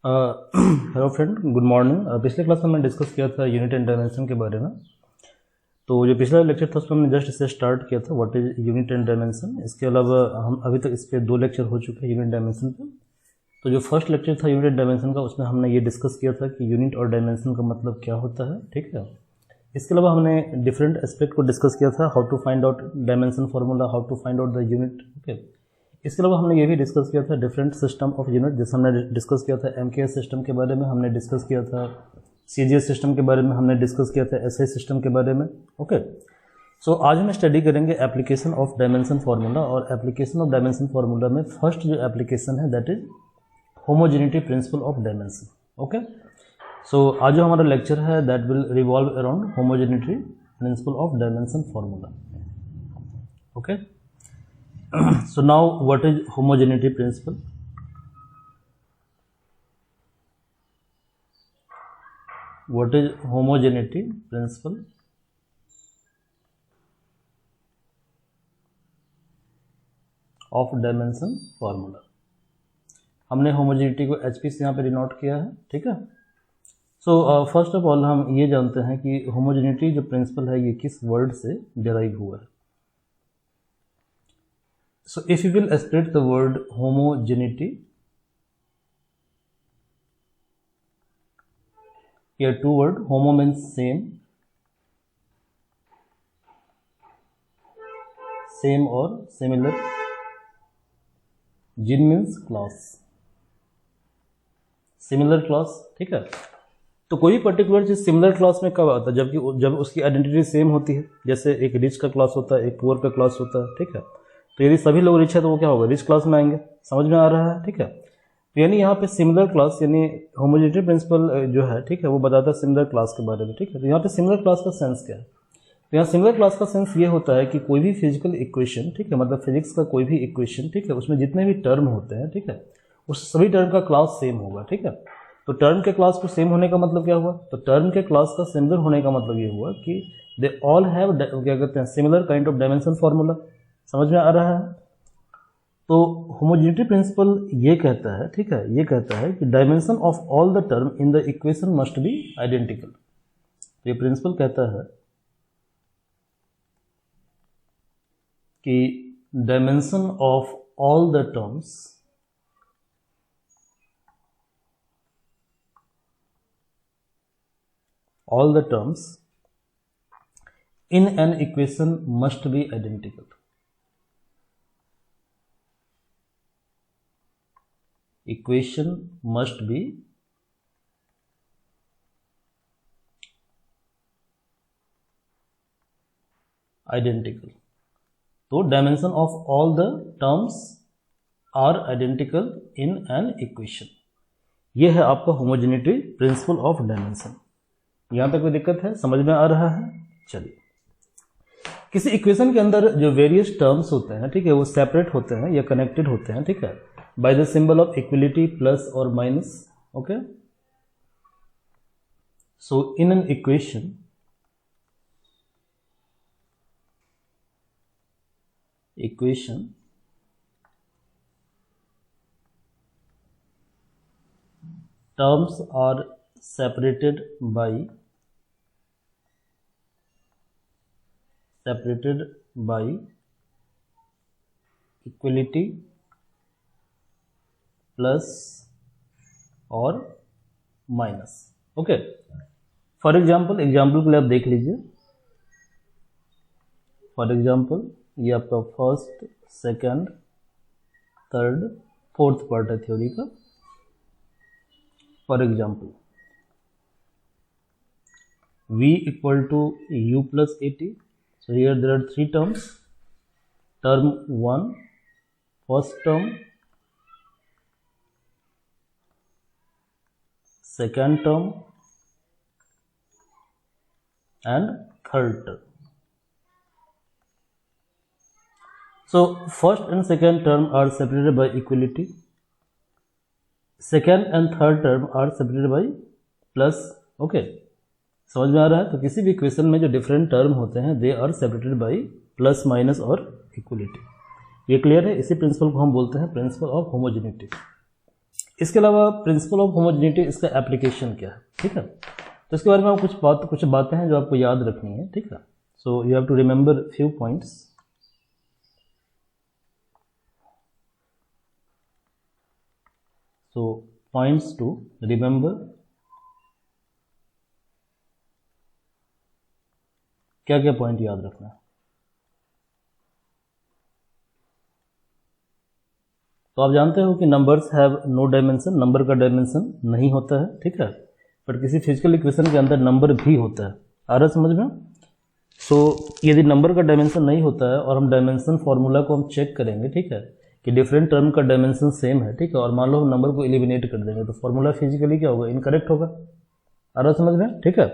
Hello friend, good morning. पिछले class में मैंने डिस्कस किया था यूनिट एंड डायमेंशन के बारे में। तो जो पिछला लेक्चर था उसमें हमने जस्ट इसे स्टार्ट किया था, what is unit and dimension. इसके अलावा हम अभी तक इस पर 2 लेक्चर हो चुके हैं यूनिट डायमेंशन पे। तो जो फर्स्ट लेक्चर था यूनिट डायमेंशन का, उसमें हमने ये डिस्कस किया था कि यूनिट और डायमेंशन का मतलब क्या होता है, ठीक है। इसके अलावा हमने डिफरेंट एस्पेक्ट को डिस्कस किया था, how to find out dimension formula, how to find out the unit, okay. इसके अलावा हमने ये भी डिस्कस किया था डिफरेंट सिस्टम ऑफ यूनिट, जैसे हमने डिस्कस किया था एमकेएस सिस्टम के बारे में, हमने डिस्कस किया था सीजीएस सिस्टम के बारे में, हमने डिस्कस किया था एसआई सिस्टम के बारे में, ओके। सो आज हम स्टडी करेंगे एप्लीकेशन ऑफ डायमेंशन फार्मूला। और एप्लीकेशन ऑफ डायमेंशन फार्मूला में फर्स्ट जो एप्लीकेशन है that is homogeneity principle of dimension, okay. So आज जो हमारा लेक्चर है that will revolve around homogeneity principle of dimension formula, okay. So now what is homogeneity principle? What is homogeneity principle? Of dimension formula. हमने homogeneity को HP से यहाँ पे denote किया है, ठीक है। सो फर्स्ट ऑफ ऑल हम ये जानते हैं कि होमोजेनिटी जो प्रिंसिपल है ये किस वर्ड से डिराइव हुआ है। So if you will split the word homogeneity, here two word, homo means same or similar, gen means class, similar class, ठीक है। तो कोई पर्टिकुलर चीज सिमिलर क्लास में कब आता है, जब उसकी आइडेंटिटी सेम होती है। जैसे एक रिच का क्लास होता है, एक पुअर का क्लास होता है, ठीक है। तो यदि सभी लोग रिच है तो वो क्या होगा, रिच क्लास में आएंगे। समझ में आ रहा है, ठीक है। तो यानी यहाँ पे सिमिलर क्लास यानी होमोजेनिटी प्रिंसिपल जो है, ठीक है, वो बताता है सिमिलर क्लास के बारे में, ठीक है। तो यहाँ पे सिमिलर क्लास का सेंस क्या है, तो यहाँ सिमिलर क्लास का सेंस ये होता है कि कोई भी फिजिकल इक्वेशन, ठीक है, मतलब फिजिक्स का कोई भी इक्वेशन, ठीक है, उसमें जितने भी टर्म होते हैं, ठीक है, उस सभी टर्म का क्लास सेम होगा, ठीक है। तो टर्म के क्लास को सेम होने का मतलब क्या हुआ, तो टर्म के क्लास का सिमिलर होने का मतलब ये हुआ कि दे ऑल हैव क्या कहते हैं similar kind of dimension formula. समझ में आ रहा है। तो होमोजेनिटी प्रिंसिपल ये कहता है, ठीक है, ये कहता है कि dimension of all the term in the equation must be identical. ये प्रिंसिपल कहता है कि dimension of all the terms in an equation must be identical. Equation must be identical. तो dimension of all the terms are identical in N equation, ये है आपका homogeneity principle of dimension. यहां तक कोई दिक्कत है, समझ में आ रहा है। चलिए, किसी इक्वेशन के अंदर जो वेरियस टर्म्स होते हैं, ठीक है, वो सेपरेट होते हैं या कनेक्टेड होते हैं, ठीक है, by the symbol of equality plus और minus, okay. So in N equation terms are separated by equality plus और माइनस, ओके। फॉर एग्जाम्पल के लिए आप देख लीजिए। फॉर एग्जाम्पल ये आपका first, second, third, fourth part है थ्योरी का। For example v equal to u plus at, so here there are 3 terms. Term 1, first term, second term and third term. So first and second term are separated by equality, second and third term are separated by plus, okay। समझ में आ रहा है। तो किसी भी equation में जो different term होते हैं they are separated by plus, minus और इक्वलिटी। ये क्लियर है। इसी प्रिंसिपल को हम बोलते हैं प्रिंसिपल ऑफ होमोजेनिटी। इसके अलावा प्रिंसिपल ऑफ होमोजेनिटी, इसका एप्लीकेशन क्या है, ठीक है। तो इसके बारे में कुछ बातें हैं जो आपको याद रखनी है, ठीक है। So you have to remember few points. So points to remember, क्या क्या पॉइंट याद रखना है। तो आप जानते हो कि numbers have no dimension, number का डायमेंशन नहीं होता है, ठीक है। बट किसी फिजिकल इक्वेशन के अंदर नंबर भी होता है, आ रहा समझ में। सो यदि नंबर का डायमेंशन नहीं होता है और हम डायमेंशन फार्मूला को हम चेक करेंगे, ठीक है, कि डिफरेंट टर्म का डायमेंशन सेम है, ठीक है, और मान लो हम नंबर को एलिमिनेट कर देंगे तो फार्मूला फिजिकली क्या होगा, इनकरेक्ट होगा। आ रहा समझ में, ठीक है।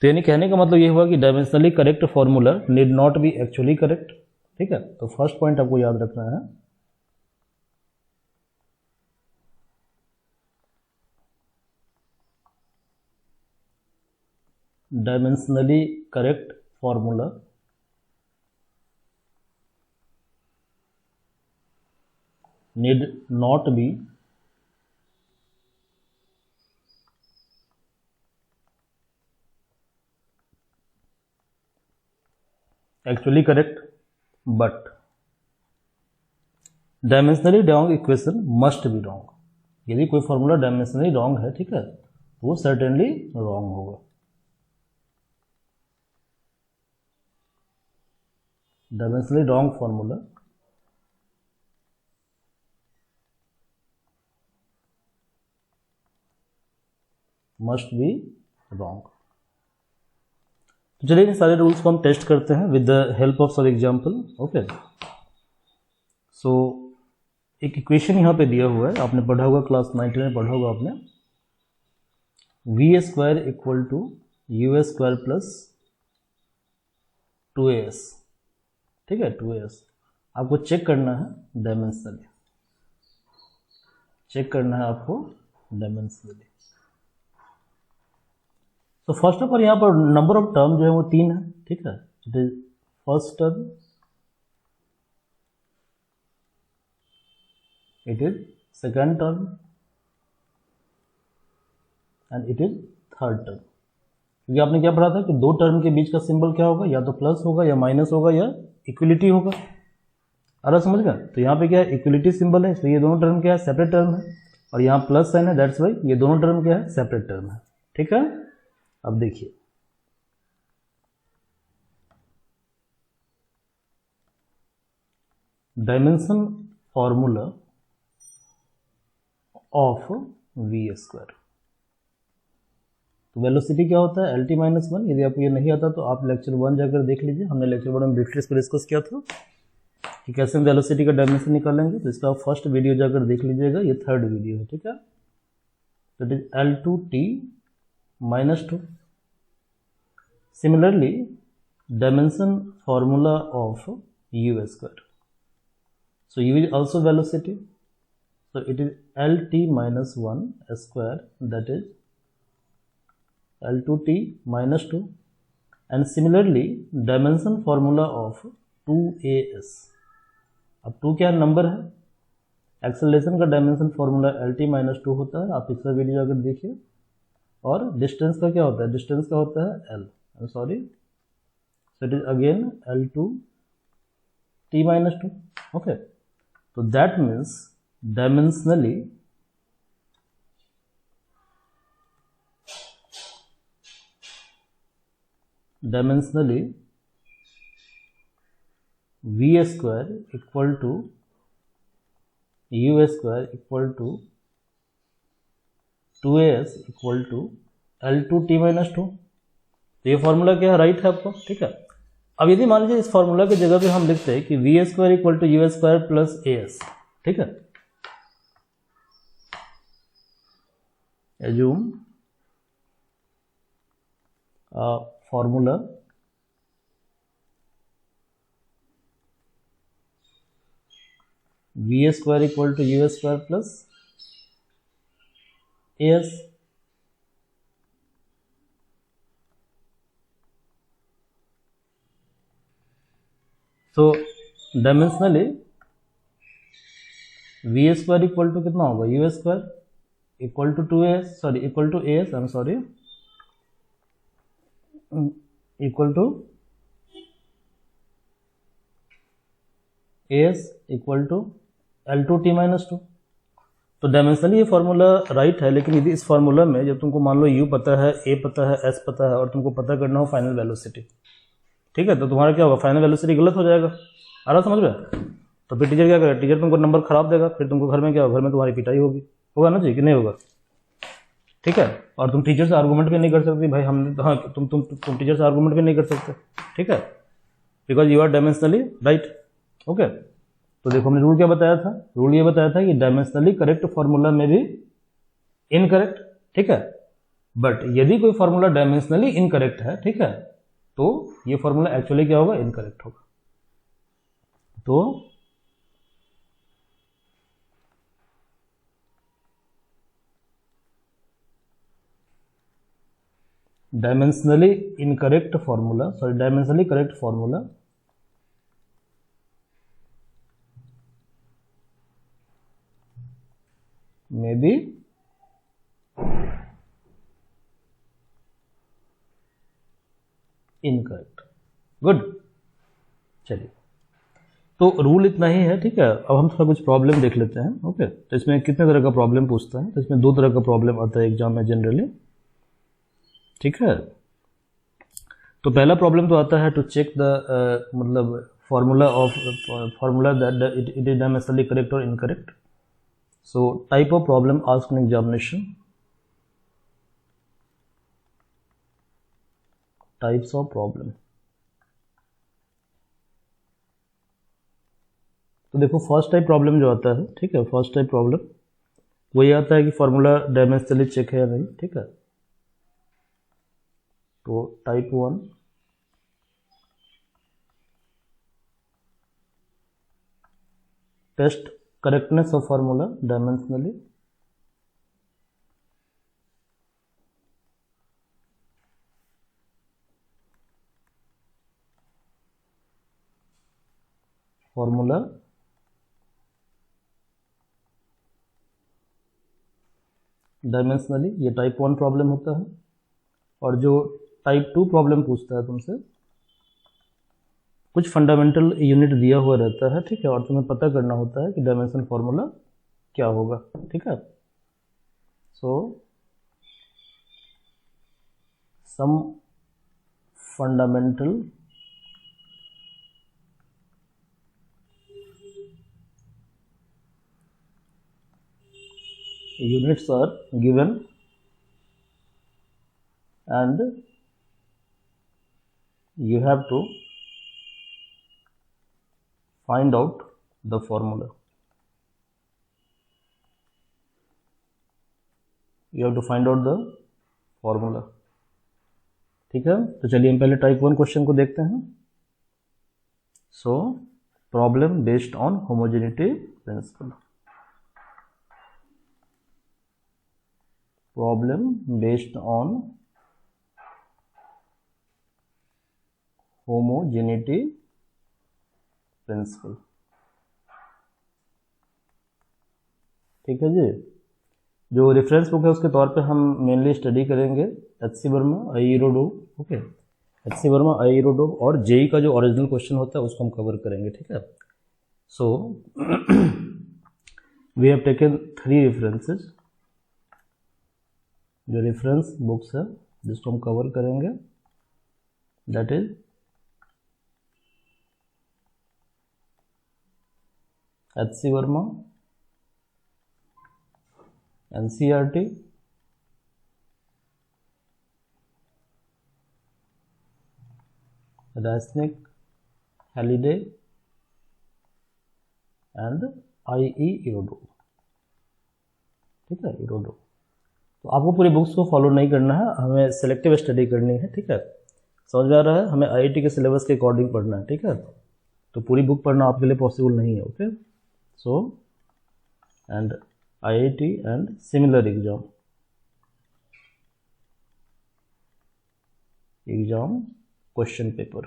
तो यानी कहने का मतलब ये हुआ कि dimensionally correct formula need not be actually correct, ठीक है। तो फर्स्ट पॉइंट आपको याद रखना है, dimensionally correct formula need not be actually correct, but dimensionally wrong equation must be wrong. यदि कोई फॉर्मूला डायमेंशनली रॉन्ग है, ठीक है, तो वो सर्टेनली रॉन्ग होगा। Dimensionally wrong formula must be wrong. तो चलिए इन सारे रूल्स को हम टेस्ट करते हैं with the help of some example. Okay, so एक इक्वेशन यहाँ पे दिया हुआ है, आपने पढ़ा होगा, क्लास 9 में पढ़ा होगा आपने, v² equal to u² plus 2as, ठीक है, 2as। आपको चेक करना है डायमेंशनली, चेक करना है आपको डायमेंशनली। तो फर्स्ट ऑफ ऑल यहाँ पर नंबर ऑफ टर्म जो है वो 3 है, ठीक है। It is first term, it is second term and it is third term. क्योंकि आपने क्या पढ़ा था कि दो टर्म के बीच का सिंबल क्या होगा, या तो प्लस होगा या माइनस होगा या इक्वलिटी होगा। अरे समझ गया। तो यहाँ पे क्या है, इक्वलिटी सिंबल है, इसलिए ये दोनों टर्म क्या है, सेपरेट टर्म है, और यहाँ प्लस साइन है, दैट्स वाई ये दोनों टर्म क्या है, सेपरेट टर्म है, ठीक है। अब देखिए, डायमेंशन फॉर्मूला ऑफ v²। तो वेलोसिटी क्या होता है, LT-1। यदि आपको ये नहीं आता तो आप लेक्चर 1 जाकर देख लीजिए, हमने लेक्चर 1 में ब्रीफली इसको डिस्कस किया था कि कैसे हम वेलोसिटी का डायमेंशन निकालेंगे। तो इसका फर्स्ट वीडियो जाकर देख लीजिएगा, ये थर्ड वीडियो है, ठीक है। तो it is L2T-2। Similarly dimension formula of u², so u is also velocity, so it is LT-1² that is L2T-2, and similarly dimension formula of 2as। अब 2 क्या नंबर है, एक्सेलरेशन का डायमेंशन फॉर्मूला LT-2 होता है, आप पिछला video अगर देखिए। और डिस्टेंस का क्या होता है, डिस्टेंस का होता है L, sorry, so it is again L2T-2, okay। तो that means dimensionally v² equal to u² equal to 2as equal to L2T-2। तो ये फॉर्मूला क्या है, राइट है आपको, ठीक है। अब यदि मान लीजिए इस फॉर्मूला की जगह पे हम लिखते हैं कि v² equal to u² plus as, ठीक है। Assume formula v² equal to u² plus as। तो डायमेंशनली v² इक्वल टू कितना होगा, u², equal to 2as, sorry equal to as, I am sorry, equal to as equal to L2t-2। तो dimensionally ये formula right है, लेकिन यदि इस formula में जब तुमको मान लो u पता है, a पता है, s पता है और तुमको पता करना हो फाइनल वेलोसिटी, ठीक है, तो तुम्हारा क्या होगा, फाइनल वेलोसिटी गलत हो जाएगा। आ रहा समझ में? तो फिर टीचर क्या करेगा, टीचर तुमको नंबर खराब देगा, फिर तुमको घर में क्या होगा, घर में तुम्हारी पिटाई होगी, होगा ना जी कि नहीं होगा? ठीक है, और तुम टीचर से आर्गूमेंट भी नहीं कर सकती भाई, हम हाँ तुम टीचर से आर्गूमेंट भी नहीं कर सकते, ठीक है, because you are dimensionally right. Okay, तो देखो हमने रूल क्या बताया था, रूल ये बताया था कि डायमेंशनली करेक्ट फार्मूला में भी इनकरेक्ट, ठीक है, बट यदि कोई फार्मूला डायमेंशनली इनकरेक्ट है, ठीक है, तो ये फार्मूला एक्चुअली क्या होगा, इनकरेक्ट होगा। तो dimensionally incorrect formula, sorry dimensionally correct formula में भी इनकरेक्ट। गुड, चलिए, तो रूल इतना ही है, ठीक है। अब हम थोड़ा कुछ प्रॉब्लम देख लेते हैं। ओके, तो इसमें कितने तरह का प्रॉब्लम पूछता है, तो इसमें 2 तरह का प्रॉब्लम आता है एग्जाम में जनरली, ठीक है। तो पहला प्रॉब्लम तो आता है टू चेक द मतलब formula that it is dimensionally correct और incorrect. So type of problem asked in examination, types of problem. तो देखो फर्स्ट टाइप प्रॉब्लम जो आता है, ठीक है, फर्स्ट टाइप प्रॉब्लम वो ये आता है कि फार्मूला डायमेंशनली चेक है या नहीं, ठीक है। तो type 1 test correctness of formula dimensionally, formula dimensionally, ये टाइप 1 प्रॉब्लम होता है। और जो टाइप 2 प्रॉब्लम पूछता है तुमसे, कुछ फंडामेंटल यूनिट दिया हुआ रहता है, ठीक है, और तुम्हें पता करना होता है कि डायमेंशन फार्मूला क्या होगा, ठीक है। So some fundamental units are given and you have to find out the formula. You have to find out the formula, ठीक है। तो चलिए हम पहले टाइप 1 क्वेश्चन को देखते हैं। So problem based on homogeneity principle, problem based on homogeneity principle, ठीक है जी। जो रेफरेंस बुक है उसके तौर पे हम मेनली स्टडी करेंगे एच.सी. वर्मा, आई रोडो, ओके, एच.सी. वर्मा, आई रोडो, और जेई का जो ओरिजिनल क्वेश्चन होता है उसको हम कवर करेंगे, ठीक है। So we have taken 3 references, जो रेफरेंस बुक्स है जिसको हम कवर करेंगे, that is H C. Verma, NCERT, Resnick, Halliday and IE Irodov, ठीक है, इरोडो। तो आपको पूरी बुक्स को फॉलो नहीं करना है, हमें सेलेक्टिव स्टडी करनी है, ठीक है। समझ में आ रहा है? हमें IIT के सिलेबस के अकॉर्डिंग पढ़ना है, ठीक है। तो पूरी बुक पढ़ना आपके लिए पॉसिबल नहीं है, okay. So and IIT and similar exam question paper,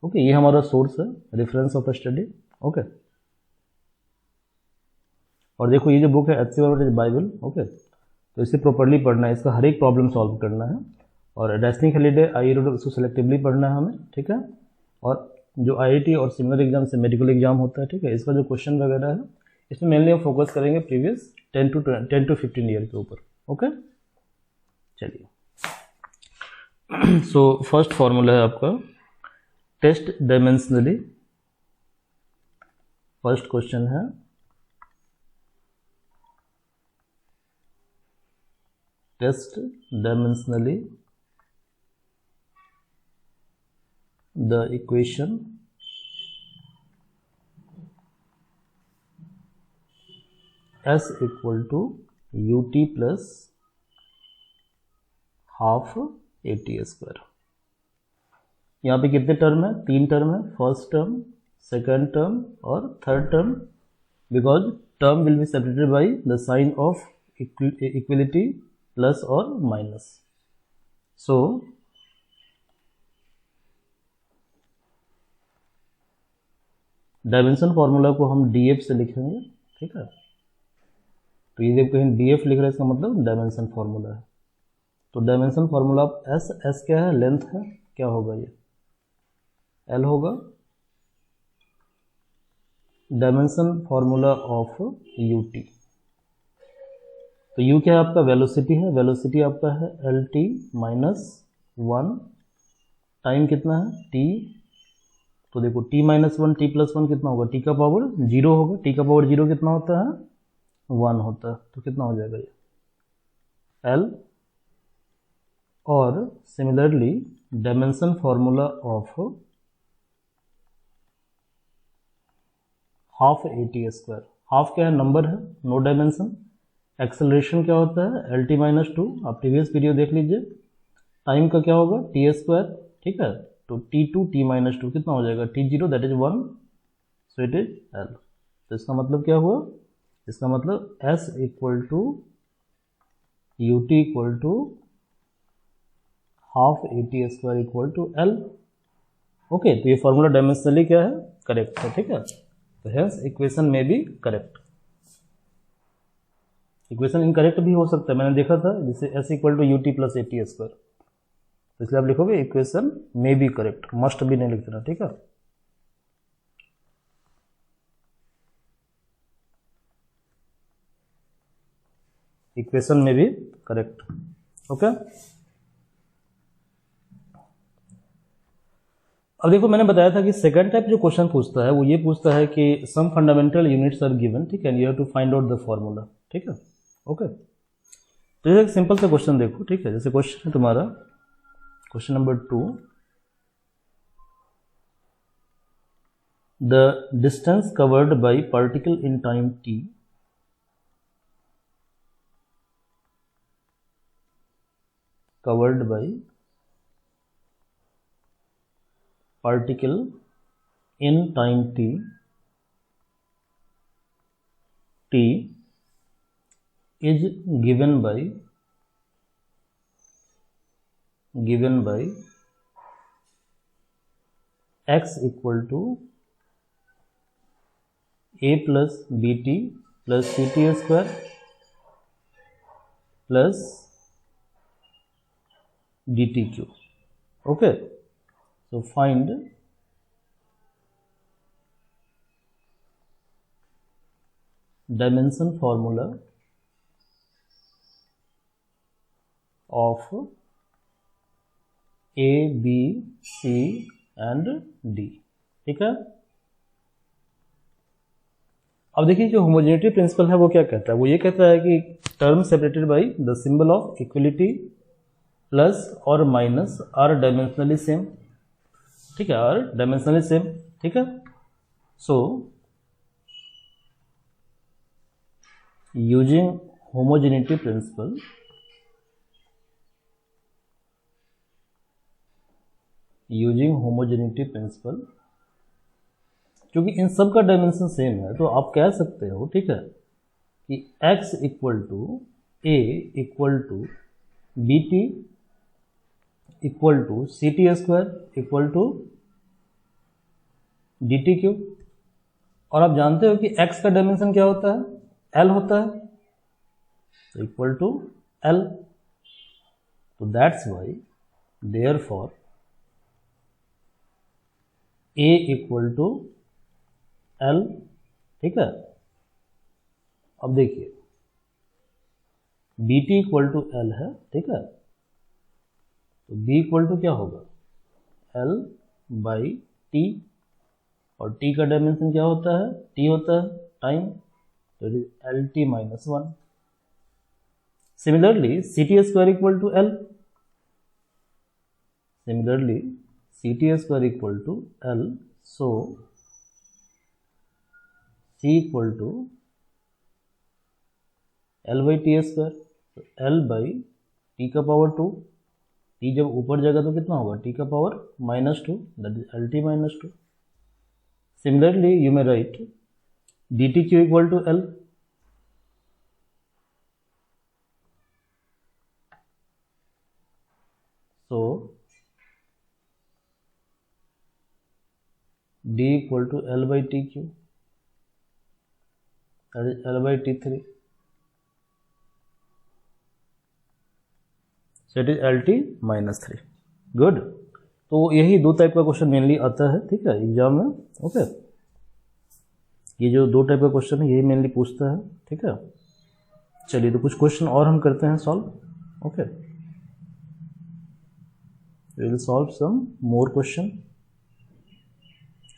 okay, ये हमारा सोर्स है, रेफरेंस ऑफ स्टडी। ओके, और देखो ये जो बुक है एच सी बाइबल, ओके, तो इसे प्रॉपरली पढ़ना है, इसका हर एक प्रॉब्लम सॉल्व करना है। और रेस्लिंग हॉलीडे आई रोड उसको सेलेक्टिवली पढ़ना है हमें, ठीक है। और जो आईआईटी और सिमिलर एग्जाम से मेडिकल एग्जाम होता है, ठीक है, इसका जो क्वेश्चन वगैरह है इसमें मेनली हम फोकस करेंगे प्रीवियस 10 to 15 ईयर के ऊपर। ओके, चलिए। सो फर्स्ट फॉर्मूला है आपका टेस्ट डायमेंशनली। फर्स्ट क्वेश्चन है test dimensionally the equation s equal to ut plus half at square. यहाँ पे कितने टर्म है? 3 टर्म है, फर्स्ट टर्म, सेकेंड टर्म और third term, because term will be separated by the sign of equality plus और minus. So dimension formula को हम df से लिखेंगे, ठीक है। तो ये जब कहीं df लिख रहे हैं इसका मतलब डायमेंशन फार्मूला है। तो डायमेंशन फार्मूला ऑफ s क्या है? लेंथ है, क्या होगा ये? l होगा। डायमेंशन फार्मूला ऑफ ut, तो u क्या है आपका? वेलोसिटी है, वेलोसिटी आपका है lt माइनस 1, टाइम कितना है? t। तो देखो t माइनस 1 t प्लस 1 कितना होगा? t का पावर 0 होगा, t का पावर 0 कितना होता है? 1 होता है। तो कितना हो जाएगा ये? l। और similarly dimension formula of half at square. Half क्या है? नंबर है, नो डायमेंशन। एक्सेलरेशन क्या होता है? lt माइनस 2, आप प्रीवियस वीडियो देख लीजिए। टाइम का क्या होगा? t स्क्वायर, ठीक है। तो t2 t माइनस 2 कितना हो जाएगा? t0 that is 1, so it is l। तो इसका मतलब क्या हुआ? इसका मतलब s equal to ut equal to half at square equal to l। Okay, तो ये फॉर्मूला डायमेंशनली क्या है? करेक्ट है, ठीक है। तो हेंस इक्वेशन में भी करेक्ट। इक्वेशन इनकरेक्ट भी हो सकता है, मैंने देखा था, जैसे s equal to ut plus at square, तो इसलिए आप लिखोगे इक्वेशन में भी करेक्ट, मस्ट भी नहीं लिख देना, ठीक है। इक्वेशन में भी करेक्ट, ओके। अब देखो मैंने बताया था कि सेकंड टाइप जो क्वेश्चन पूछता है वो ये पूछता है कि some fundamental units are given, ठीक है, you have to find out the formula, ठीक है, ओके। तो ये एक सिंपल सा क्वेश्चन देखो, ठीक है। जैसे क्वेश्चन है तुम्हारा question number 2, the distance covered by particle in time t covered by particle in time t is given by x equal to a plus bt plus ct square plus dtq, okay। So find dimension formula of a b c and d, ठीक है। अब देखिए जो homogeneity principal है वो क्या कहता है? वो ये कहता है कि term separated by the symbol of equality plus और माइनस आर डायमेंशनली सेम, ठीक है, आर डायमेंशनली सेम, ठीक है। सो यूजिंग होमोजेनिटी प्रिंसिपल, क्योंकि इन सब का डायमेंशन सेम है तो आप कह सकते हो, ठीक है, कि x equal to a equal to B T equal to C T square equal to dt cube, और आप जानते हो कि x का डायमेंशन क्या होता है, l होता है, तो इक्वल टू l, तो that's why therefore a equal to l, ठीक है। अब देखिए dt इक्वल टू l है, ठीक है, तो b इक्वल टू क्या होगा, l बाई टी, और t का डायमेंशन क्या होता है, t होता है टाइम, तो it is L T minus 1। Similarly C T square equal to l, similarly C T square equal to l, so c equal to l by T square, तो l बाई टी का power 2, t जब ऊपर जाएगा तो कितना होगा, t का power -2, that is L T minus 2। Similarly you may write D T cube equal to l, so d equal to l by tq, that is l by t3, so it is lt minus 3। Good, तो यही दो type का question mainly आता है, ठीक है, exam में। Okay, ये जो दो टाइप का क्वेश्चन है यही मेनली पूछता है, ठीक है। चलिए तो कुछ क्वेश्चन और हम करते हैं solve. Okay, we will solve some more question।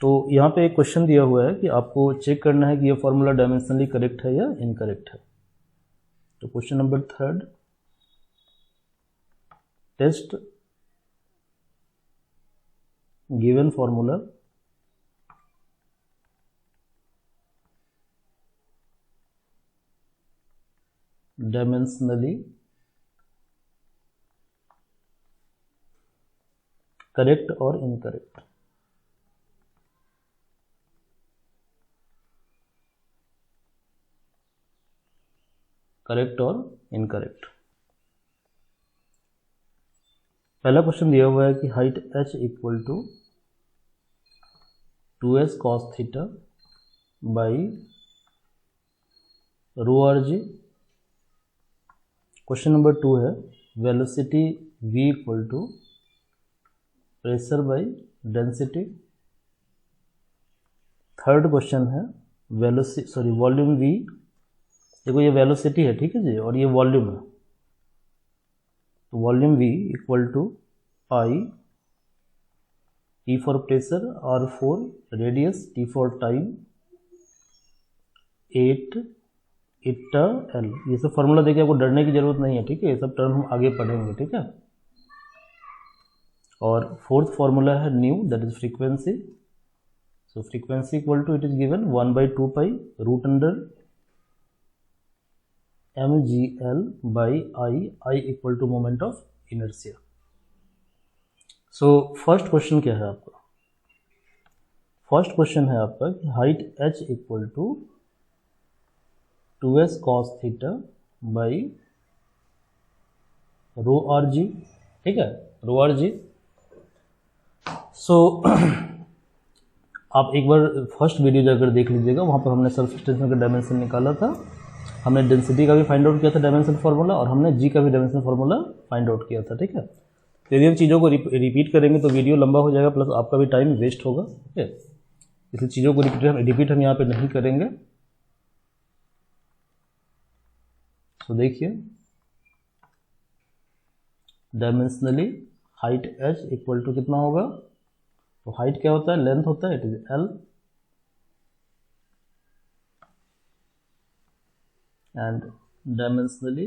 तो यहाँ पे एक क्वेश्चन दिया हुआ है कि आपको चेक करना है कि ये फॉर्मूला डायमेंशनली करेक्ट है या इनकरेक्ट है। तो question number 3, test given formula dimensionally correct और इनकरेक्ट। करेक्ट और इनकरेक्ट। पहला क्वेश्चन दिया हुआ है कि height h equal to 2s cos theta by rho R G. Question number 2 है velocity v equal to pressure by density. Third question है volume v, देखो ये वेलोसिटी है, ठीक है जी, और ये वॉल्यूम है, तो volume v equal to pi, T for pressure, R for radius, T for time, 8 eta L। ये सब फॉर्मूला देखिए, आपको डरने की जरूरत नहीं है, ठीक है, ये सब टर्म हम आगे पढ़ेंगे, ठीक है। और फोर्थ फॉर्मूला है nu, that is frequency. So frequency equal to, it is given 1/2 pi root under mgl by I equal to moment of inertia. So first question क्या है आपका, फर्स्ट क्वेश्चन है आपका कि height h equal to 2s cos theta by rho R G, ठीक है, रो R जी। सो आप एक बार फर्स्ट वीडियो जाकर देख लीजिएगा, वहाँ पर हमने सरफेस टेंशन का डायमेंशन निकाला था, हमने डेंसिटी का भी फाइंड आउट किया था डायमेंशन फार्मूला, और हमने जी का भी डायमेंशन फार्मूला फाइंड आउट किया था, ठीक है। तो यदि हम चीज़ों को रिपीट करेंगे तो वीडियो लंबा हो जाएगा, प्लस आपका भी टाइम वेस्ट होगा, ठीक है। इसलिए चीज़ों को रिपीट हम यहाँ पे नहीं करेंगे। तो देखिए dimensionally height h equal to कितना होगा, तो हाइट क्या होता है, लेंथ होता है, it is l, and dimensionally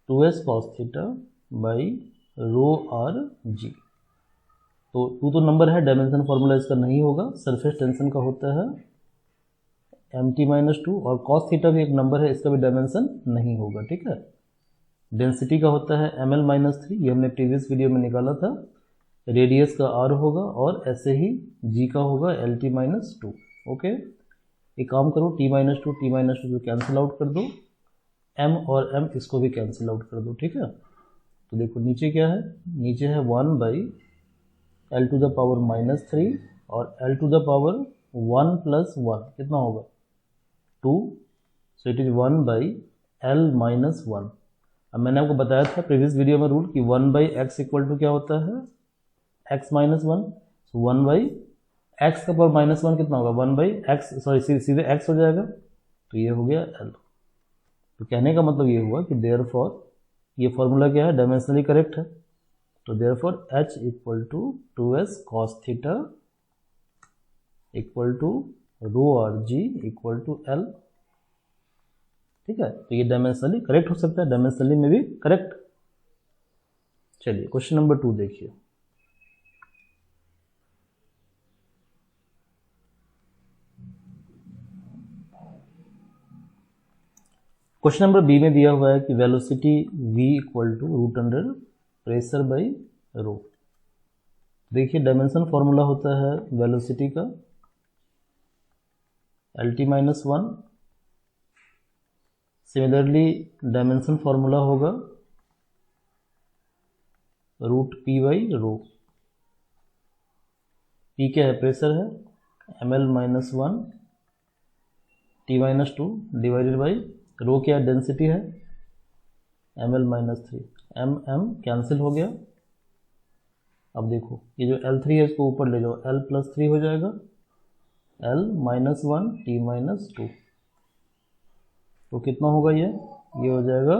2s cos theta by rho R जी। तो 2 तो नंबर है, डायमेंशन फॉर्मूला इसका नहीं होगा, सरफेस टेंशन का होता है mt-2, और cos थीटा भी एक नंबर है, इसका भी डायमेंशन नहीं होगा, ठीक है। डेंसिटी का होता है ml-3, ये हमने प्रीवियस वीडियो में निकाला था, रेडियस का r होगा, और ऐसे ही g का होगा lt-2। ओके, एक काम करो, t-2 कैंसिल आउट कर दो, m और m इसको भी कैंसिल आउट कर दो, ठीक है। तो देखो नीचे क्या है, नीचे है 1/L टू द पावर -3 और L टू द पावर 1 + 1 कितना होगा 2, सो इट इज 1/L - 1। अब मैंने आपको बताया था प्रीवियस वीडियो में रूल कि 1/x इक्वल टू क्या होता है x - 1, सो 1/x का पावर -1 कितना होगा 1/x, सॉरी सीधे x हो जाएगा, तो ये हो गया L। तो कहने का मतलब ये हुआ कि देयरफॉर ये फॉर्मूला क्या है, डायमेंशनली करेक्ट है, तो therefore h equal to 2s cos theta equal to ρg equal to L। ठीक है, तो ये डायमेंशनली करेक्ट हो सकता है, डायमेंशनली में भी करेक्ट। चलिए क्वेश्चन नंबर 2 देखिए। क्वेश्चन नंबर बी में दिया हुआ है कि velocity v equal to √under pressure by rho. देखिए डायमेंशन फॉर्मूला होता है वेलोसिटी का LT - 1, सिमिलरली डायमेंशन फॉर्मूला होगा √P/रो। P क्या है, प्रेशर है, ml - 1 T - 2 divided by rho क्या है, डेंसिटी है, ml - 3 mm कैंसिल हो गया। अब देखो ये जो L3 है इसको ऊपर ले जाओ, L + 3 हो जाएगा, L - 1 T - 2, तो कितना होगा ये हो जाएगा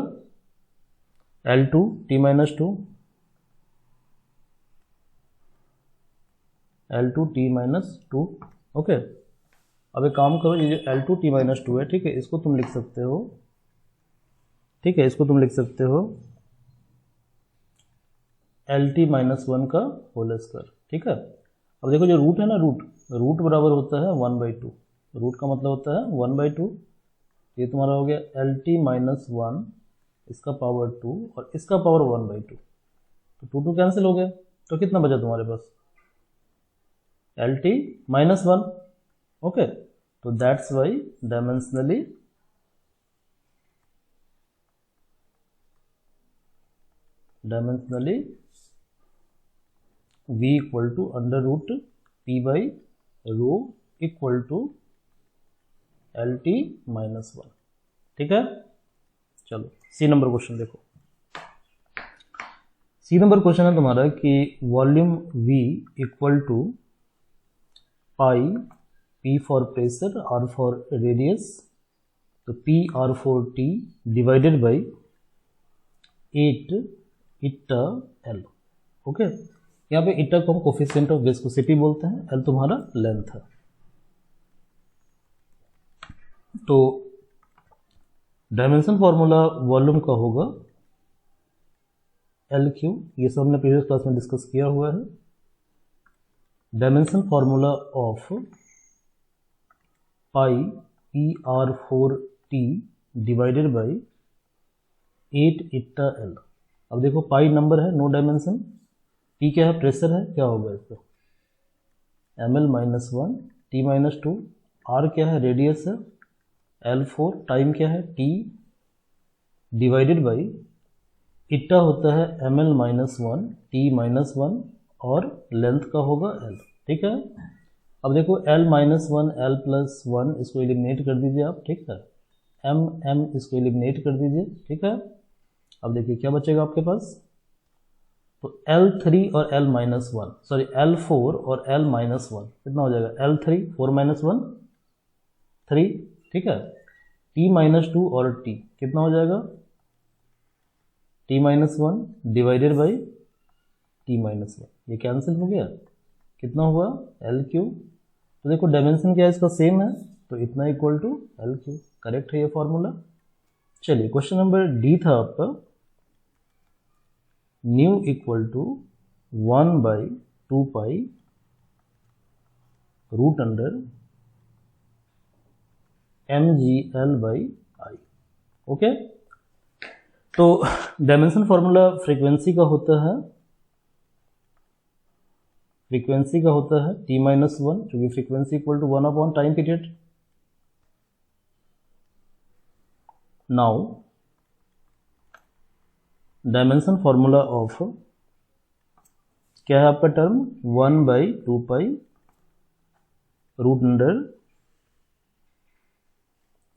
L2 T - 2 L2 T - 2। Okay, अब एक काम करो, ये जो L2 T - 2 है, ठीक है, इसको तुम लिख सकते हो, ठीक है, इसको तुम लिख सकते हो LT - 1 का होल स्क्वायर। ठीक है, अब देखो जो रूट है ना, रूट बराबर होता है 1/2, रूट का मतलब होता है 1/2, ये तुम्हारा हो गया LT - 1 इसका पावर 2 और इसका पावर 1/2, तो 2 2 कैंसिल हो गया, तो कितना बचा तुम्हारे पास LT - 1। ओके, तो that's why dimensionally v equal to √P/रो इक्वल टू LT - 1। ठीक है, चलो सी नंबर क्वेश्चन देखो। सी नंबर क्वेश्चन है तुम्हारा कि volume V equal to pi, P for pressure, R for radius, तो PR4T divided by 8 eta L। Okay, यहाँ पे इट्टा को हम कोफिशिएंट ऑफ विस्कोसिटी बोलते हैं, L तुम्हारा लेंथ है। तो डायमेंशन फॉर्मूला वॉल्यूम का होगा LQ, ये सब हमने प्रीवियस क्लास में डिस्कस किया हुआ है। Dimension formula of pi PR4T divided by 8 eta L। अब देखो पाई नंबर है, नो डायमेंशन, P क्या है, प्रेशर है, क्या होगा इसका ml - 1 T - 2, R क्या है, रेडियस है, L4, टाइम क्या है T डिवाइडेड बाई इट्टा होता है ml - 1 T - 1 और लेंथ का होगा L। ठीक है, अब देखो L - 1 L + 1 इसको एलिमिनेट कर दीजिए आप। ठीक है, m इसको एलिमिनेट कर दीजिए। ठीक है, अब देखिए क्या बचेगा आपके पास, तो L3 और L - 1, सॉरी L4 और L - 1 कितना हो जाएगा, L3 4 - 1 3। ठीक है, T - 2 और T कितना हो जाएगा, T - 1 डिवाइडेड बाई T - 1, ये कैंसिल हो गया, कितना हुआ LQ। तो देखो डायमेंशन क्या है इसका, सेम है, तो इतना इक्वल टू LQ, करेक्ट है ये फॉर्मूला। चलिए क्वेश्चन नंबर डी था आपका, nu equal to 1/2 pi √under mgl/I। Okay, तो डायमेंशन फॉर्मूला फ्रीक्वेंसी का होता है, T - 1, क्योंकि frequency equal to 1 time period. Now dimension formula of क्या है आपका term 1/2 root under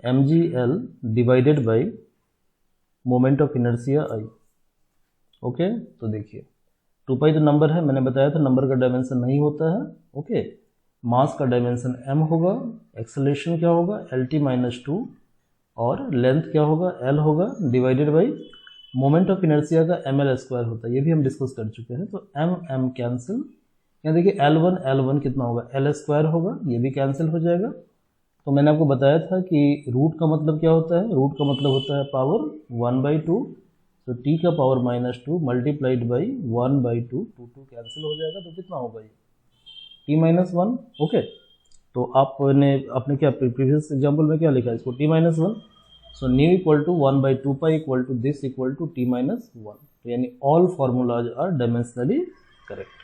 mgl divided by moment of inertia I। Okay, तो देखिए 2 तो नंबर है, मैंने बताया था नंबर का डायमेंशन नहीं होता है। ओके, मास का डायमेंशन m होगा, एक्सेलरेशन क्या होगा LT-2 और लेंथ क्या होगा L होगा divided by moment of inertia का ml² होता है, ये भी हम डिस्कस कर चुके हैं। तो m कैंसिल, यहाँ देखिए L1 कितना होगा L² होगा, ये भी कैंसिल हो जाएगा। तो मैंने आपको बताया था कि रूट का मतलब क्या होता है, रूट का मतलब होता है पावर 1/2, तो t का पावर -2 मल्टीप्लाइड बाई 1/2, 2 कैंसिल हो जाएगा, तो कितना होगा ये t-1। ओके, तो आपने अपने क्या प्रीवियस एग्जाम्पल में क्या लिखा है इसको t-1, so nu equal to 1/2 equal to this equal to t-1, तो यानी all formulas are dimensionally correct.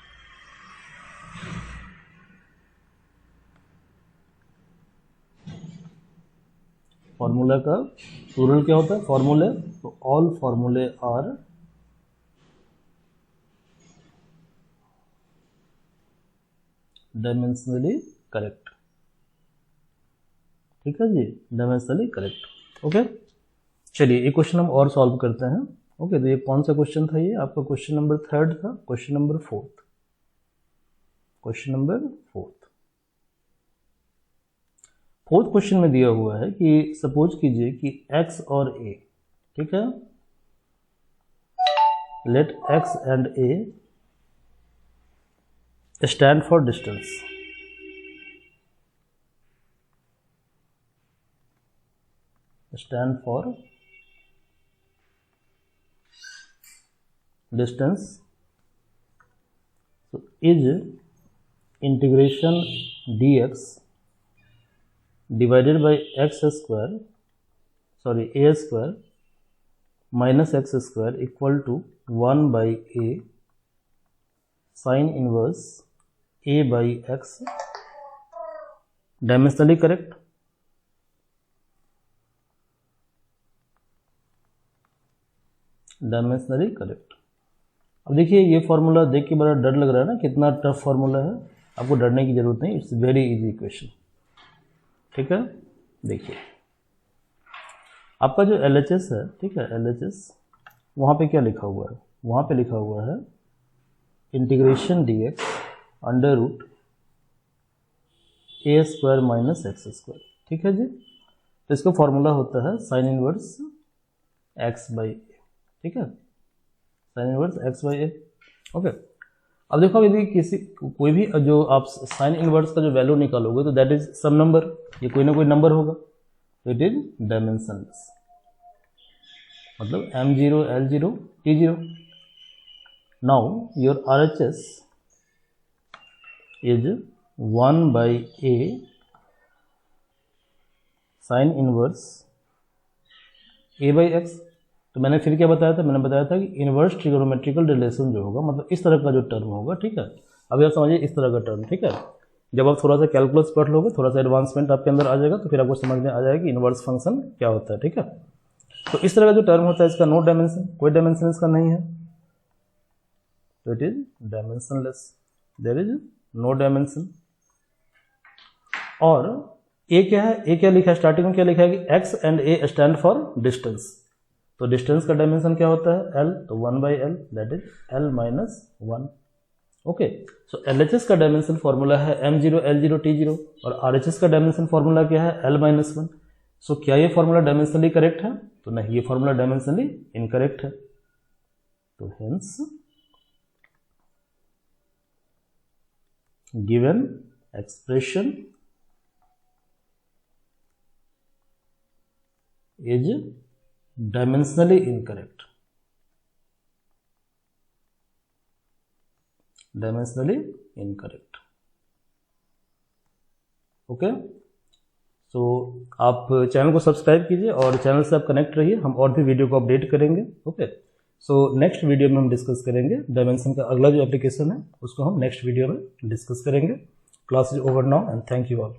Formula का प्लूरल क्या होता है फॉर्मूले, तो ऑल फॉर्मूले आर डायमेंशनली करेक्ट। ठीक है जी, डायमेंशनली करेक्ट। ओके, चलिए एक क्वेश्चन हम और सॉल्व करते हैं। ओके, तो ये कौन सा क्वेश्चन था, ये आपका क्वेश्चन नंबर 3 था, question number 4। Question number 4 fourth question में दिया हुआ है कि सपोज कीजिए कि x और a, ठीक है, let x and a stand for distance. Stand for distance, तो is integration dx divided by a square minus x square equal to 1/a sine inverse a/x dimensionally correct. Dimensionally correct. अब देखिए ये formula देख के बड़ा डर लग रहा है ना, कितना टफ फॉर्मूला है, आपको डरने की जरूरत नहीं, इट्स वेरी इजी इक्वेशन। ठीक है, देखिए आपका जो LHS है, ठीक है, LHS वहाँ पे क्या लिखा हुआ है, वहाँ पे लिखा हुआ है integration dx under root a square minus x square. ठीक है जी, तो इसका फॉर्मूला होता है साइन इनवर्स x/a। ठीक है, साइन इनवर्स x/a। ओके, अब देखो यदि कोई भी जो आप साइन इनवर्स का जो वैल्यू निकालोगे तो दैट इज सम नंबर, ये कोई ना कोई नंबर होगा, तो इट इज डायमेंशनलेस, मतलब m0 l0 t0। Now your RHS is 1/a sine inverse a/x। तो मैंने फिर क्या बताया था, मैंने बताया था कि इनवर्स ट्रिगोनोमेट्रिकल रिलेशन जो होगा, मतलब इस तरह का जो टर्म होगा, ठीक है, अब आप समझिए इस तरह का टर्म। ठीक है, जब आप थोड़ा सा कैलकुलस पढ़ लोगे, थोड़ा सा एडवांसमेंट आपके अंदर आ जाएगा, तो फिर आपको समझ में आ जाएगा कि इनवर्स फंक्शन क्या होता है। ठीक है, तो इस तरह का जो टर्म होता है इसका नो डायमेंशन, कोई डायमेंशन इसका नहीं है, तो it is dimensionless, there is no dimension. और ए क्या है, ए क्या लिखा है स्टार्टिंग में, क्या लिखा है कि x and a stand for distance, तो डिस्टेंस का डायमेंशन क्या होता है l, तो 1/l that is l-1। Okay, so LHS का डायमेंशन फॉर्मूला है m0 l0 t0 और RHS का डायमेंशन फॉर्मूला क्या है l-1। सो क्या ये फॉर्मूला डायमेंशनली करेक्ट है, तो नहीं, ये फॉर्मूला डायमेंशनली इनकरेक्ट है। तो hence given expression is dimensionally incorrect, dimensionally incorrect. Okay, so आप चैनल को सब्सक्राइब कीजिए और चैनल से आप कनेक्ट रहिए, हम और भी वीडियो को अपडेट करेंगे। ओके, सो नेक्स्ट वीडियो में हम डिस्कस करेंगे डायमेंशन का अगला जो एप्लीकेशन है, उसको हम नेक्स्ट वीडियो में डिस्कस करेंगे। Class is over now and thank you all.